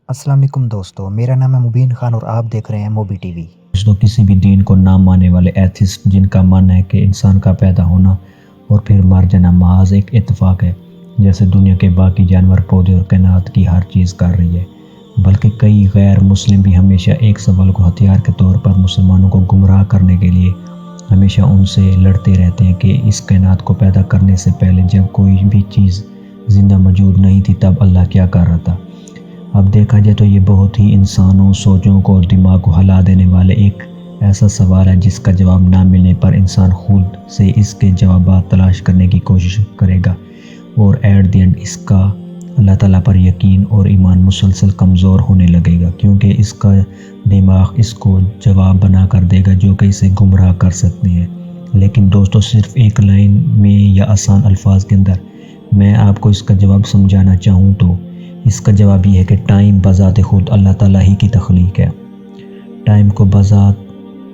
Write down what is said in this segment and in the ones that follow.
अस्सलाम वालेकुम दोस्तों, मेरा नाम है मुबीन खान और आप देख रहे हैं मोबी टीवी। दोस्तों, किसी भी दीन को ना मानने वाले एथिस्ट जिनका मानना है कि इंसान का पैदा होना और फिर मर जाना महज एक इत्तेफाक है, जैसे दुनिया के बाकी जानवर, पौधे और कायनात की हर चीज़ कर रही है। बल्कि कई गैर मुस्लिम भी हमेशा एक सवाल को हथियार के तौर पर मुसलमानों को गुमराह करने के लिए हमेशा उनसे लड़ते रहते हैं कि इस कायनात को पैदा करने से पहले जब कोई भी चीज़ ज़िंदा मौजूद नहीं थी तब अल्लाह क्या कर रहा था। अब देखा जाए तो ये बहुत ही इंसानों, सोचों को और दिमाग को हिला देने वाले एक ऐसा सवाल है जिसका जवाब ना मिलने पर इंसान खुद से इसके जवाब तलाश करने की कोशिश करेगा और एट द एंड इसका अल्लाह ताला पर यकीन और ईमान मुसलसल कमज़ोर होने लगेगा, क्योंकि इसका दिमाग इसको जवाब बना कर देगा जो कि इसे गुमराह कर सकते हैं। लेकिन दोस्तों, सिर्फ एक लाइन में या आसान अल्फाज के अंदर मैं आपको इसका जवाब समझाना चाहूँ तो इसका जवाब ये है कि टाइम बज़ात खुद अल्लाह ताला ही की तख्लीक है। टाइम को बज़ात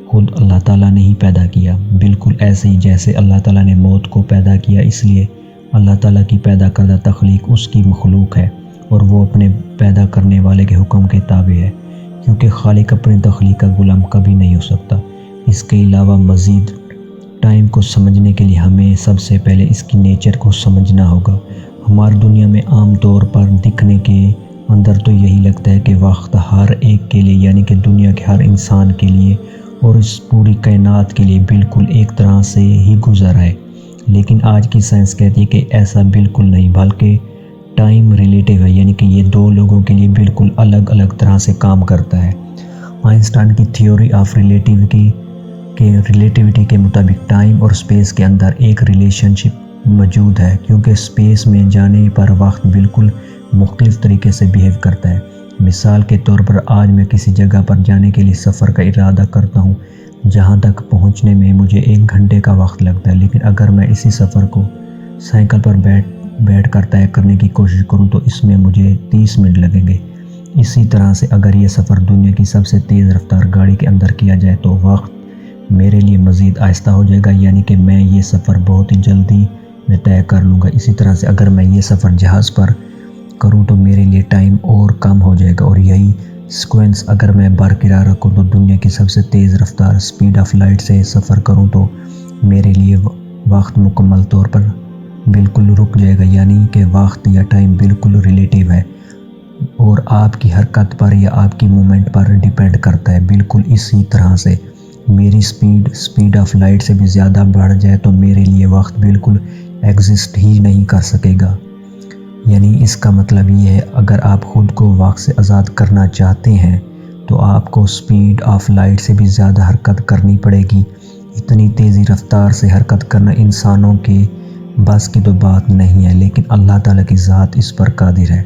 खुद अल्लाह ताला ने ही पैदा किया, बिल्कुल ऐसे ही जैसे अल्लाह ताला ने मौत को पैदा किया। इसलिए अल्लाह ताला की पैदा करदा तख्लीक उसकी मखलूक है और वो अपने पैदा करने वाले के हुक्म के ताबे है, क्योंकि खालिक अपनी तख्लीक का गुलाम कभी नहीं हो सकता। इसके अलावा मज़ीद टाइम को समझने के लिए हमें सबसे पहले इसकी नेचर को समझना होगा। हमारी दुनिया में आम तौर पर दिखने के अंदर तो यही लगता है कि वक्त हर एक के लिए, यानी कि दुनिया के हर इंसान के लिए और इस पूरी कायनात के लिए बिल्कुल एक तरह से ही गुजर है। लेकिन आज की साइंस कहती है कि ऐसा बिल्कुल नहीं, बल्कि टाइम रिलेटिव है, यानी कि ये दो लोगों के लिए बिल्कुल अलग अलग तरह से काम करता है। आइंस्टाइन की थ्योरी ऑफ रिलेटिविटी के मुताबिक टाइम और स्पेस के अंदर एक रिलेशनशिप मौजूद है, क्योंकि स्पेस में जाने पर वक्त बिल्कुल मुख्तलिफ तरीके से बिहेव करता है। मिसाल के तौर पर आज मैं किसी जगह पर जाने के लिए सफ़र का इरादा करता हूँ जहाँ तक पहुँचने में मुझे 1 घंटे का वक्त लगता है, लेकिन अगर मैं इसी सफ़र को साइकिल पर बैठ कर तय करने की कोशिश करूँ तो इसमें मुझे 30 मिनट लगेंगे। इसी तरह से अगर ये सफ़र दुनिया की सबसे तेज़ रफ्तार गाड़ी के अंदर किया जाए तो वक्त मेरे लिए मज़ीद आहिस्ता हो जाएगा, यानी कि मैं ये सफ़र बहुत ही जल्दी मैं तय कर लूँगा। इसी तरह से अगर मैं ये सफ़र जहाज़ पर करूँ तो मेरे लिए टाइम और कम हो जाएगा, और यही सीक्वेंस अगर मैं बरकरार रखूँ तो दुनिया की सबसे तेज़ रफ्तार स्पीड ऑफ लाइट से सफ़र करूँ तो मेरे लिए वक्त मुकम्मल तौर पर बिल्कुल रुक जाएगा, यानी कि वक्त या टाइम बिल्कुल रिलेटिव है और आपकी हरकत पर या आपकी मूवमेंट पर डिपेंड करता है। बिल्कुल इसी तरह से मेरी स्पीड ऑफ लाइट से भी ज़्यादा बढ़ जाए तो मेरे लिए वक्त बिल्कुल एग्जिस्ट ही नहीं कर सकेगा। यानी इसका मतलब ये है, अगर आप ख़ुद को वक्त से आज़ाद करना चाहते हैं तो आपको स्पीड ऑफ लाइट से भी ज़्यादा हरकत करनी पड़ेगी। इतनी तेज़ी रफ्तार से हरकत करना इंसानों के बस की तो बात नहीं है, लेकिन अल्लाह ताला की ज़ात इस पर कादिर है,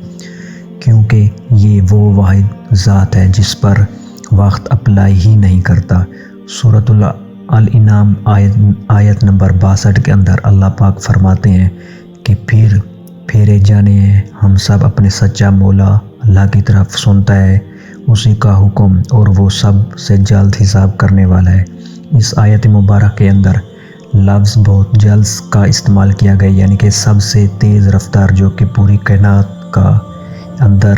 क्योंकि ये वो वाहिद ज़ात है जिस पर वक्त अप्लाई ही नहीं करता। सूरतुल अल-इनाम आयत नंबर 62 के अंदर अल्लाह पाक फरमाते हैं कि फिर फेरे जाने हैं हम सब अपने सच्चा मौला अल्लाह की तरफ सुनता है, उसी का हुक्म और वो सब से जल्द हिसाब करने वाला है। इस आयत मुबारक के अंदर लफ्ज़ बहुत जल्द का इस्तेमाल किया गया, यानी कि सबसे तेज़ रफ्तार जो कि पूरी कायनात का अंदर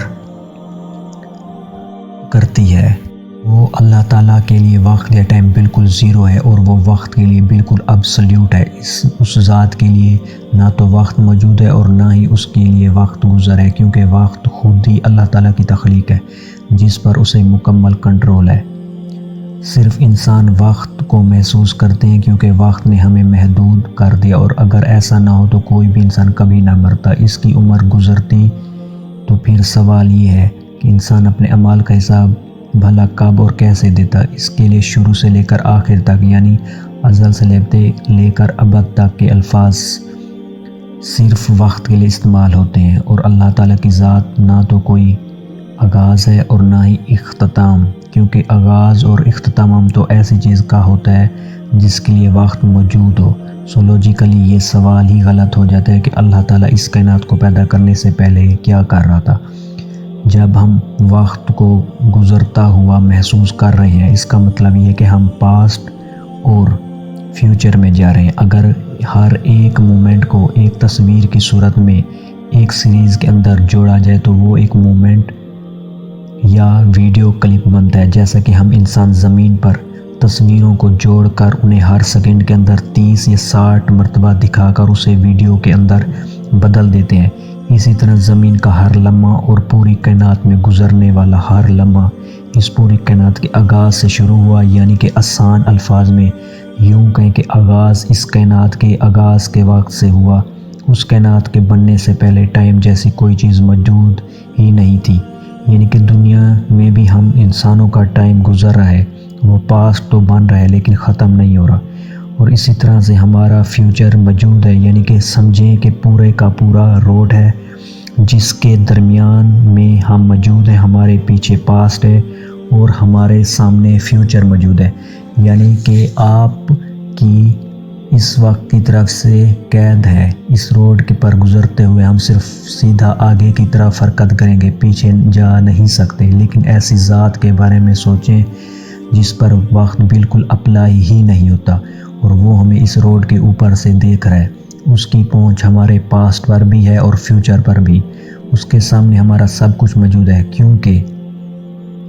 करती है, वो अल्लाह ताला के लिए वक्त या टाइम बिल्कुल ज़ीरो है और वो वक्त के लिए बिल्कुल अब्सोल्यूट है। उस ज़ात के लिए ना तो वक्त मौजूद है और ना ही उसके लिए वक्त गुज़र है, क्योंकि वक्त खुद ही अल्लाह ताला की तख्लीक है जिस पर उसे मुकम्मल कंट्रोल है। सिर्फ इंसान वक्त को महसूस करते हैं क्योंकि वक्त ने हमें महदूद कर दिया, और अगर ऐसा ना हो तो कोई भी इंसान कभी ना मरता, इसकी उम्र गुज़रती। तो फिर सवाल ये है कि इंसान अपने अमाल का हिसाब भला कब और कैसे देता। इसके लिए शुरू से लेकर आखिर तक, यानी अज़ल से लेकर अबद तक के अल्फाज सिर्फ वक्त के लिए इस्तेमाल होते हैं, और अल्लाह ताला की ज़ात ना तो कोई आगाज़ है और ना ही इख्तिताम, क्योंकि आगाज़ और इख्तिताम तो ऐसी चीज़ का होता है जिसके लिए वक्त मौजूद हो। सो लॉजिकली ये सवाल ही गलत हो जाता है कि अल्लाह ताला इस कायनात को पैदा करने से पहले क्या कर रहा था। जब हम वक्त को गुज़रता हुआ महसूस कर रहे हैं, इसका मतलब ये कि हम पास्ट और फ्यूचर में जा रहे हैं। अगर हर एक मोमेंट को एक तस्वीर की सूरत में एक सीरीज़ के अंदर जोड़ा जाए तो वो एक मोमेंट یا ویڈیو کلپ بنتا ہے، جیسا کہ ہم انسان زمین پر تصویروں کو جوڑ کر انہیں ہر سیکنڈ کے اندر 30 یا 60 مرتبہ دکھا کر اسے ویڈیو کے اندر بدل دیتے ہیں۔ اسی طرح زمین کا ہر لمحہ اور پوری کائنات میں گزرنے والا ہر لمحہ اس پوری کائنات کے آغاز سے شروع ہوا، یعنی کہ آسان الفاظ میں یوں کہیں کہ آغاز اس کائنات کے آغاز کے وقت سے ہوا۔ اس کائنات کے بننے سے پہلے ٹائم جیسی کوئی چیز موجود ہی نہیں تھی، یعنی کہ دنیا میں بھی ہم انسانوں کا ٹائم گزر رہا ہے، وہ پاسٹ تو بن رہا ہے لیکن ختم نہیں ہو رہا۔ اور اسی طرح سے ہمارا فیوچر موجود ہے، یعنی کہ سمجھیں کہ پورے کا پورا روڈ ہے جس کے درمیان میں ہم موجود ہیں، ہمارے پیچھے پاسٹ ہے اور ہمارے سامنے فیوچر موجود ہے، یعنی کہ آپ کی اس وقت کی طرف سے قید ہے۔ اس روڈ کے پر گزرتے ہوئے ہم صرف سیدھا آگے کی طرف حرکت کریں گے، پیچھے جا نہیں سکتے۔ لیکن ایسی ذات کے بارے میں سوچیں جس پر وقت بالکل اپلائی ہی نہیں ہوتا اور وہ ہمیں اس روڈ کے اوپر سے دیکھ رہا ہے۔ اس کی پہنچ ہمارے پاسٹ پر بھی ہے اور فیوچر پر بھی۔ اس کے سامنے ہمارا سب کچھ موجود ہے، کیونکہ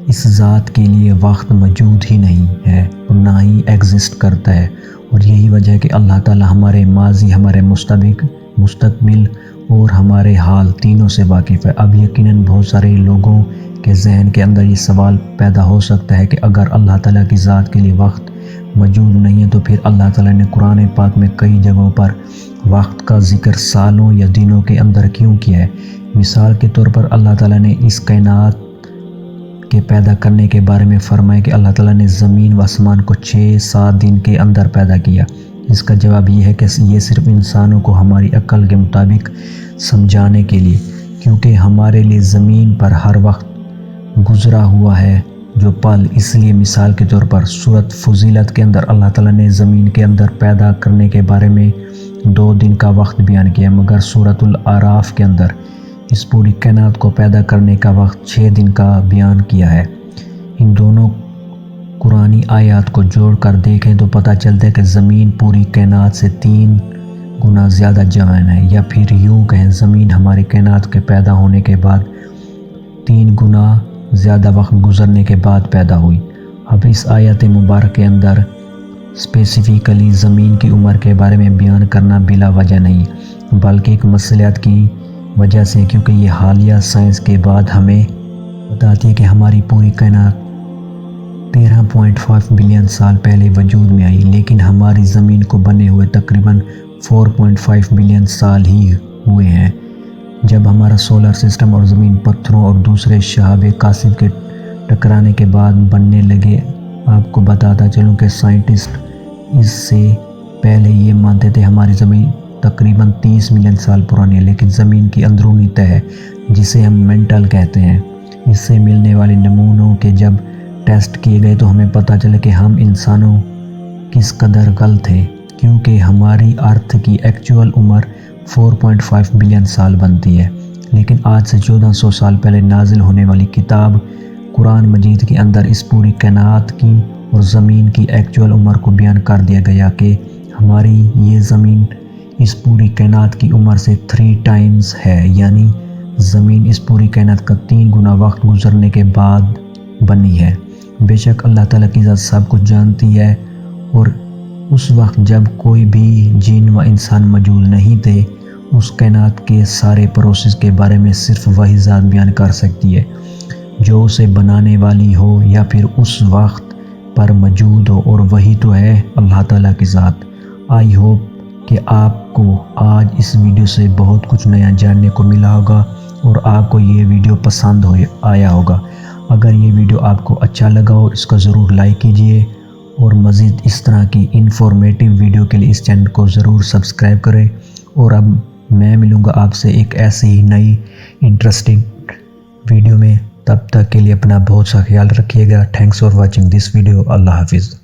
اس ذات کے لیے وقت موجود ہی نہیں ہے اور نہ ہی ایگزسٹ کرتا ہے۔ اور یہی وجہ ہے کہ اللہ تعالیٰ ہمارے ماضی، ہمارے مستقبل اور ہمارے حال تینوں سے واقف ہے۔ اب یقیناً بہت سارے لوگوں کے ذہن کے اندر یہ سوال پیدا ہو سکتا ہے کہ اگر اللہ تعالیٰ کی ذات کے لیے وقت موجود نہیں ہے تو پھر اللہ تعالیٰ نے قرآن پاک میں کئی جگہوں پر وقت کا ذکر سالوں یا دنوں کے اندر کیوں کیا ہے؟ مثال کے طور پر اللہ تعالیٰ نے اس کائنات کے پیدا کرنے کے بارے میں فرمایا کہ اللہ تعالیٰ نے زمین و آسمان کو 6-7 دن کے اندر پیدا کیا۔ اس کا جواب یہ ہے کہ یہ صرف انسانوں کو ہماری عقل کے مطابق سمجھانے کے لیے، کیونکہ ہمارے لیے زمین پر ہر وقت گزرا ہوا ہے جو پل۔ اس لیے مثال کے طور پر سورۃ فصلت کے اندر اللہ تعالیٰ نے زمین کے اندر پیدا کرنے کے بارے میں 2 دن کا وقت بیان کیا، مگر سورۃ الاعراف کے اندر اس پوری کائنات کو پیدا کرنے کا وقت 6 دن کا بیان کیا ہے۔ ان دونوں قرآنی آیات کو جوڑ کر دیکھیں تو پتہ چلتا ہے کہ زمین پوری کائنات سے 3 گنا زیادہ جوان ہے، یا پھر یوں کہیں زمین ہماری کائنات کے پیدا ہونے کے بعد 3 گنا زیادہ وقت گزرنے کے بعد پیدا ہوئی۔ اب اس آیت مبارک کے اندر اسپیسیفکلی زمین کی عمر کے بارے میں بیان کرنا بلا وجہ نہیں، بلکہ ایک مصلحت کی وجہ سے، کیونکہ یہ حالیہ سائنس کے بعد ہمیں بتاتی ہے کہ ہماری پوری کائنات 13.5 بلین سال پہلے وجود میں آئی، لیکن ہماری زمین کو بنے ہوئے تقریباً 4.5 بلین سال ہی ہوئے ہیں۔ جب ہمارا سولر سسٹم اور زمین پتھروں اور دوسرے شہاب کاشف کے ٹکرانے کے بعد بننے لگے، آپ کو بتاتا چلوں کہ سائنٹسٹ اس سے پہلے یہ مانتے تھے ہماری زمین تقریباً 30 ملین سال پرانی ہے، لیکن زمین کی اندرونی تہہ جسے ہم مینٹل کہتے ہیں، اس سے ملنے والے نمونوں کے جب ٹیسٹ کیے گئے تو ہمیں پتہ چلا کہ ہم انسانوں کس قدر غلط تھے، کیونکہ ہماری ارتھ کی ایکچوئل عمر 4.5 بلین سال بنتی ہے۔ لیکن آج سے 1400 سال پہلے نازل ہونے والی کتاب قرآن مجید کے اندر اس پوری کائنات کی اور زمین کی ایکچوئل عمر کو بیان کر دیا گیا کہ ہماری یہ زمین اس پوری کائنات کی عمر سے 3 ٹائمز ہے، یعنی زمین اس پوری کائنات کا 3 گنا وقت گزرنے کے بعد بنی ہے۔ بے شک اللہ تعالیٰ کی ذات سب کچھ جانتی ہے، اور اس وقت جب کوئی بھی جن و انسان موجود نہیں تھے، اس کائنات کے سارے پروسیس کے بارے میں صرف وہی ذات بیان کر سکتی ہے جو اسے بنانے والی ہو یا پھر اس وقت پر موجود ہو، اور وہی تو ہے اللہ تعالیٰ کی ذات۔ آئی ہوپ کہ آپ کو آج اس ویڈیو سے بہت کچھ نیا جاننے کو ملا ہوگا اور آپ کو یہ ویڈیو پسند آیا ہوگا۔ اگر یہ ویڈیو آپ کو اچھا لگا ہو اس کو ضرور لائک کیجئے، اور مزید اس طرح کی انفارمیٹیو ویڈیو کے لیے اس چینل کو ضرور سبسکرائب کریں۔ اور اب میں ملوں گا آپ سے ایک ایسی ہی نئی انٹرسٹنگ ویڈیو میں، تب تک کے لیے اپنا بہت سا خیال رکھیے گا۔ Thanks for watching this video. اللہ حافظ۔